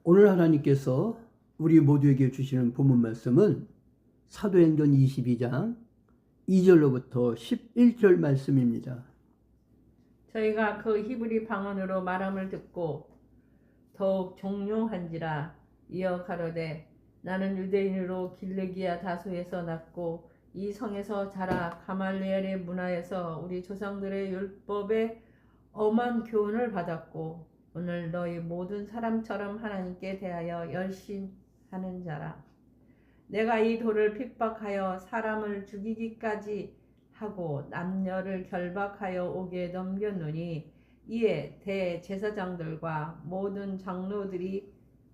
오늘 하나님께서 우리 모두에게 주시는 본문 말씀은 사도행전 22장 2절로부터 11절 말씀입니다. 저희가 그 히브리 방언으로 말함을 듣고 더욱 종용한지라. 이어 가로되 나는 유대인으로 길르기아 다소에서 났고 이 성에서 자라 가말리엘의 문화에서 우리 조상들의 율법에 엄한 교훈을 받았고 오늘 너희 모든 사람처럼 하나님께 대하여 열심하는 자라. 내가 이 돌을 핍박하여 사람을 죽이기까지 하고 남녀를 결박하여 옥에 넘겼노니 이에 대제사장들과 모든 장로들이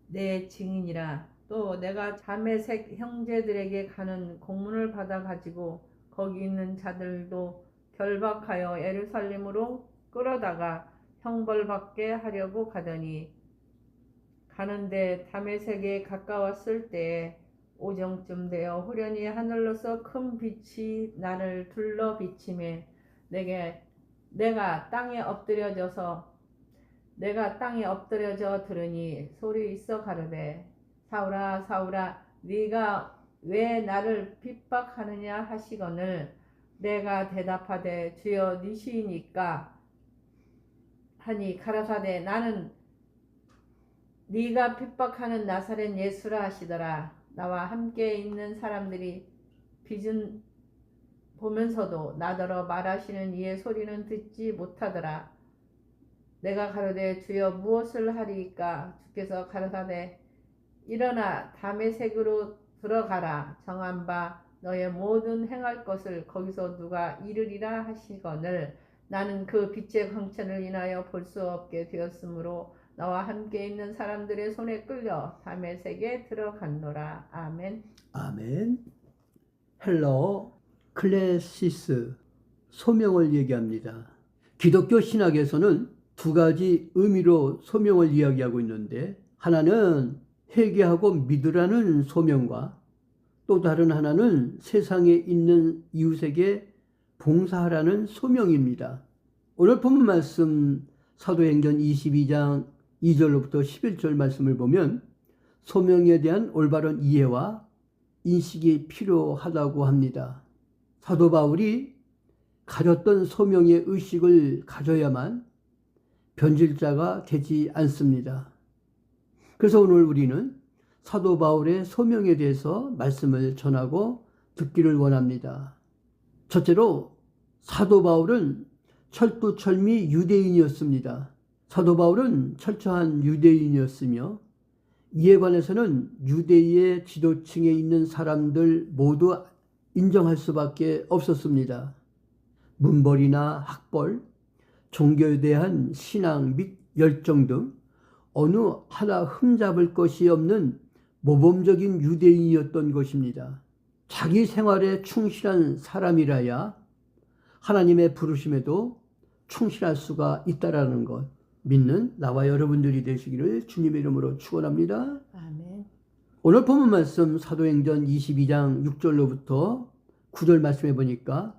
내 증인이라. 또 내가 다메섹 형제들에게 가는 공문을 받아 가지고 거기 있는 자들도 결박하여 예루살렘으로 끌어다가 형벌받게 하려고 가더니 가는데 다메섹에 가까웠을 때에 오정쯤 되어 후련히 하늘로서 큰 빛이 나를 둘러 비치매 내가 땅에 엎드려져 들으니 소리 있어 가르되 사울아 사울아 네가 왜 나를 핍박하느냐 하시거늘 내가 대답하되 주여 니시니까 하니 가라사대 나는 네가 핍박하는 나사렛 예수라 하시더라. 나와 함께 있는 사람들이 비전 보면서도 나더러 말하시는 이의 소리는 듣지 못하더라. 내가 가로되 주여 무엇을 하리이까? 주께서 가라사대 일어나 다메섹으로 들어가라. 정한 바 너의 모든 행할 것을 거기서 누가 이르리라 하시거늘 나는 그 빛의 광채를 인하여 볼 수 없게 되었으므로 나와 함께 있는 사람들의 손에 끌려 다메섹에 들어갔노라. 아멘. 아멘. 헬라어 클레시스, 소명을 얘기합니다. 기독교 신학에서는 두 가지 의미로 소명을 이야기하고 있는데 하나는 회개하고 믿으라는 소명과 또 다른 하나는 세상에 있는 이웃에게 봉사하라는 소명입니다. 오늘 본문 말씀 사도행전 22장 2절로부터 11절 말씀을 보면 소명에 대한 올바른 이해와 인식이 필요하다고 합니다. 사도 바울이 가졌던 소명의 의식을 가져야만 변질자가 되지 않습니다. 그래서 오늘 우리는 사도 바울의 소명에 대해서 말씀을 전하고 듣기를 원합니다. 첫째로 사도 바울은 철두철미 유대인이었습니다. 사도 바울은 철저한 유대인이었으며 이에 관해서는 유대의 지도층에 있는 사람들 모두 인정할 수밖에 없었습니다. 문벌이나 학벌, 종교에 대한 신앙 및 열정 등 어느 하나 흠잡을 것이 없는 모범적인 유대인이었던 것입니다. 자기 생활에 충실한 사람이라야 하나님의 부르심에도 충실할 수가 있다라는 것 믿는 나와 여러분들이 되시기를 주님의 이름으로 축원합니다. 아멘. 오늘 본문 말씀 사도행전 22장 6절로부터 9절 말씀해 보니까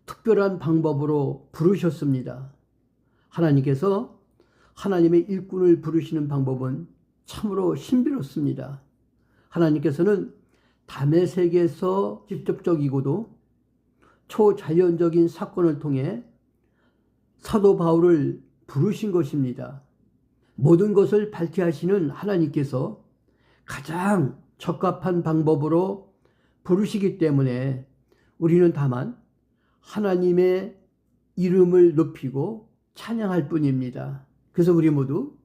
특별한 방법으로 부르셨습니다. 하나님께서 하나님의 일꾼을 부르시는 방법은 참으로 신비롭습니다. 하나님께서는 다메섹에서 직접적이고도 초자연적인 사건을 통해 사도 바울을 부르신 것입니다. 모든 것을 밝게 하시는 하나님께서 가장 적합한 방법으로 부르시기 때문에 우리는 다만 하나님의 이름을 높이고 찬양할 뿐입니다. 그래서 우리 모두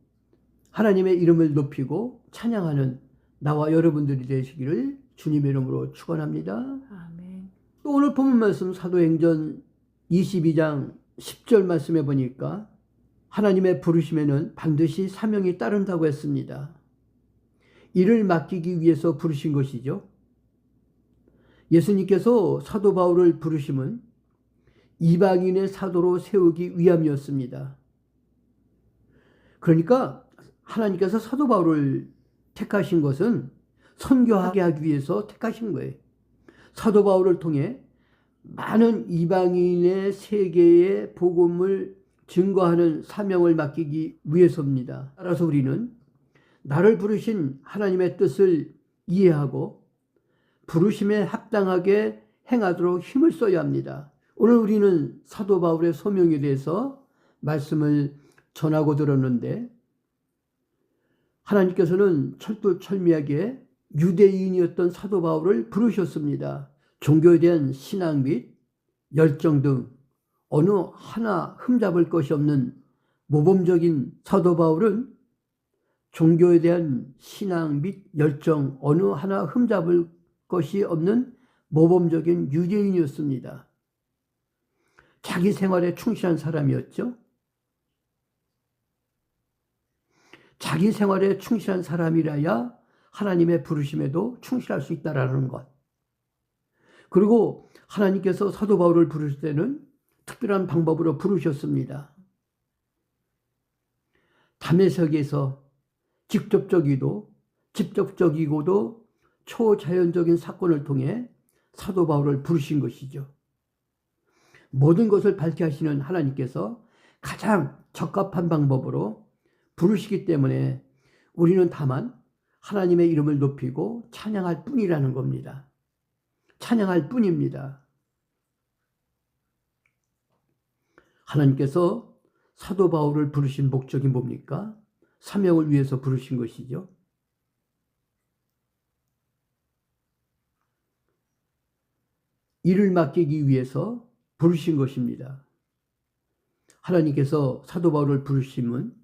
하나님의 이름을 높이고 찬양하는 나와 여러분들이 되시기를 주님의 이름으로 축원합니다. 아멘. 또 오늘 본문 말씀 사도행전 22장 10절 말씀해 보니까 하나님의 부르심에는 반드시 사명이 따른다고 했습니다. 이를 맡기기 위해서 부르신 것이죠. 예수님께서 사도 바울을 부르심은 이방인의 사도로 세우기 위함이었습니다. 그러니까 하나님께서 사도 바울을 택하신 것은 선교하게 하기 위해서 택하신 거예요. 사도 바울을 통해 많은 이방인의 세계의 복음을 증거하는 사명을 맡기기 위해서입니다. 따라서 우리는 나를 부르신 하나님의 뜻을 이해하고 부르심에 합당하게 행하도록 힘을 써야 합니다. 오늘 우리는 사도 바울의 소명에 대해서 말씀을 전하고 들었는데 하나님께서는 철두철미하게 유대인이었던 사도 바울을 부르셨습니다. 종교에 대한 신앙 및 열정 등 어느 하나 흠잡을 것이 없는 모범적인 사도 바울은 종교에 대한 신앙 및 열정 어느 하나 흠잡을 것이 없는 모범적인 유대인이었습니다. 자기 생활에 충실한 사람이었죠. 자기 생활에 충실한 사람이라야 하나님의 부르심에도 충실할 수 있다라는 것. 그리고 하나님께서 사도 바울을 부르실 때는 특별한 방법으로 부르셨습니다. 다메섹에서 직접적이고도 초자연적인 사건을 통해 사도 바울을 부르신 것이죠. 모든 것을 밝게 하시는 하나님께서 가장 적합한 방법으로 부르시기 때문에 우리는 다만 하나님의 이름을 높이고 찬양할 뿐이라는 겁니다. 찬양할 뿐입니다. 하나님께서 사도 바울을 부르신 목적이 뭡니까? 사명을 위해서 부르신 것이죠. 일을 맡기기 위해서 부르신 것입니다. 하나님께서 사도 바울을 부르심은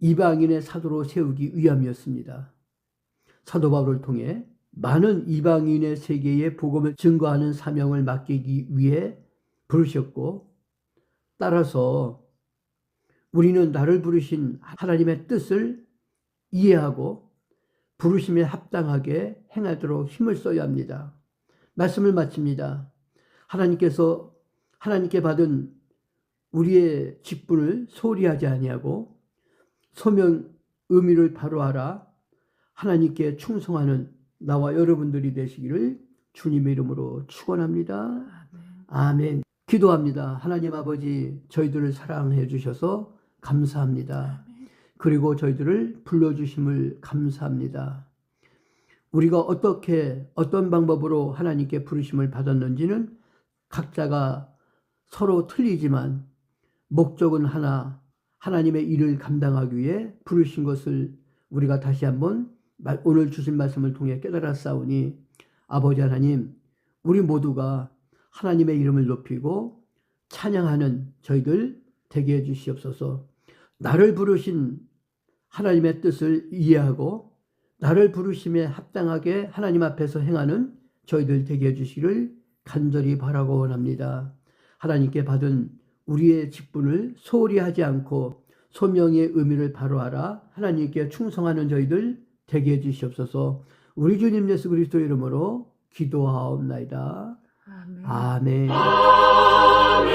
이방인의 사도로 세우기 위함이었습니다. 사도 바울을 통해 많은 이방인의 세계에 복음을 증거하는 사명을 맡기기 위해 부르셨고, 따라서 우리는 나를 부르신 하나님의 뜻을 이해하고 부르심에 합당하게 행하도록 힘을 써야 합니다. 말씀을 마칩니다. 하나님께 받은 우리의 직분을 소홀히 하지 아니하고 소명 의미를 바로 알아 하나님께 충성하는 나와 여러분들이 되시기를 주님의 이름으로 축원합니다. 아멘. 기도합니다. 하나님 아버지, 저희들을 사랑해 주셔서 감사합니다. 그리고 저희들을 불러주심을 감사합니다. 우리가 어떤 방법으로 하나님께 부르심을 받았는지는 각자가 서로 틀리지만 목적은 하나, 하나님의 일을 감당하기 위해 부르신 것을 우리가 다시 한번 오늘 주신 말씀을 통해 깨달았사오니, 아버지 하나님, 우리 모두가 하나님의 이름을 높이고 찬양하는 저희들 되게 해주시옵소서. 나를 부르신 하나님의 뜻을 이해하고 나를 부르심에 합당하게 하나님 앞에서 행하는 저희들 되게 해주시기를 간절히 바라고 원합니다. 하나님께 받은 우리의 직분을 소홀히 하지 않고 소명의 의미를 바로 알아 하나님께 충성하는 저희들 되게 해주시옵소서. 우리 주님 예수 그리스도 이름으로 기도하옵나이다. 아멘. 아멘.